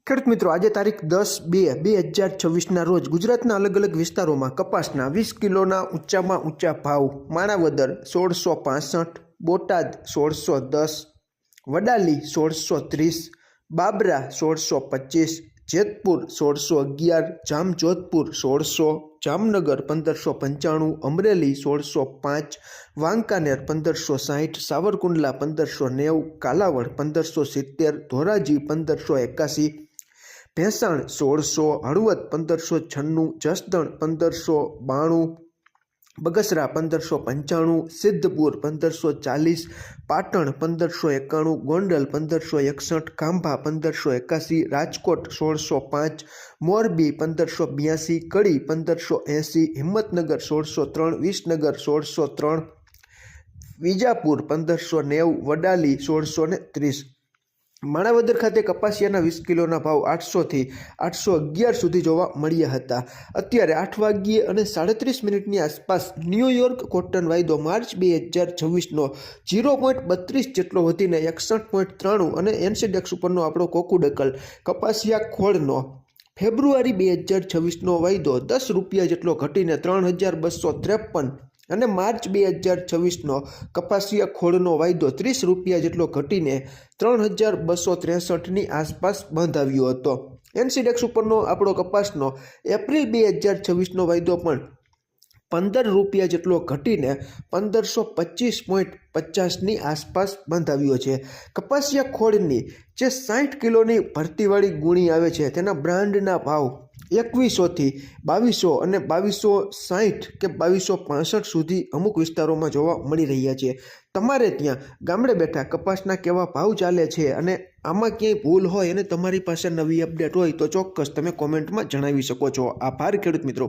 ખેડૂત મિત્રો, આજે તારીખ 10/2/2026ના રોજ ગુજરાતના અલગ અલગ વિસ્તારોમાં કપાસના 20 કિલોના ઊંચામાં ઊંચા ભાવ. માણાવદર 1665, બોટાદ 1610, વડાલી 1630, બાબરા 1625, જેતપુર 1611, જામજોધપુર 1600, જામનગર 1595, અમરેલી 1605, વાંકાનેર 1560, સાવરકુંડલા 1590, કાલાવડ 1570, ધોરાજી 1581, ભેંસાણ 1600, હળવદ 1596, જસદણ 1592, બગસરા 1595, સિદ્ધપુર 1540, પાટણ 1591, ગોંડલ 1561, ખાંભા 1581, રાજકોટ 1605, મોરબી 1582, કડી 1580, હિંમતનગર 1603, વિસનગર 1603, વિજાપુર 1590, વડાલી 1630. માણાવદર ખાતે કપાસિયાના 20 કિલોના ભાવ 800થી 811 સુધી જોવા મળ્યા હતા. અત્યારે 8 વાગ્યે અને 37 આસપાસ ન્યૂયોર્ક કોટન વાયદો માર્ચ 2026નો 0.32 જેટલો વધીને 61.93 અને એનસીડેક્સ ઉપરનો આપણો કોકુડકલ કપાસિયા ખોળનો ફેબ્રુઆરી 2026નો વાયદો 10 રૂપિયા જેટલો ઘટીને 3253 અને માર્ચ 2026નો કપાસિયા ખોળનો વાયદો 30 રૂપિયા જેટલો ઘટીને 3263ની આસપાસ બંધાવ્યો હતો. એનસીડેક્સ ઉપરનો આપણો કપાસનો એપ્રિલ 2026નો વાયદો પણ 15 રૂપિયા જેટલો ઘટીને 1525.50ની આસપાસ બંધાવ્યો છે. કપાસિયા ખોળની જે 60 કિલોની ભરતીવાળી ગુણી આવે છે તેના બ્રાન્ડના ભાવ 2100થી 2200 અને 2260 કે 2265 સુધી અમુક વિસ્તારોમાં જોવા મળી રહ્યા છે. તમારે ત્યાં ગામડે બેઠા કપાસના કેવા ભાવ ચાલે છે અને આમાં ક્યાંય ભૂલ હોય અને તમારી પાસે નવી અપડેટ હોય તો ચોક્કસ તમે કોમેન્ટમાં જણાવી શકો છો. આભાર ખેડૂત મિત્રો.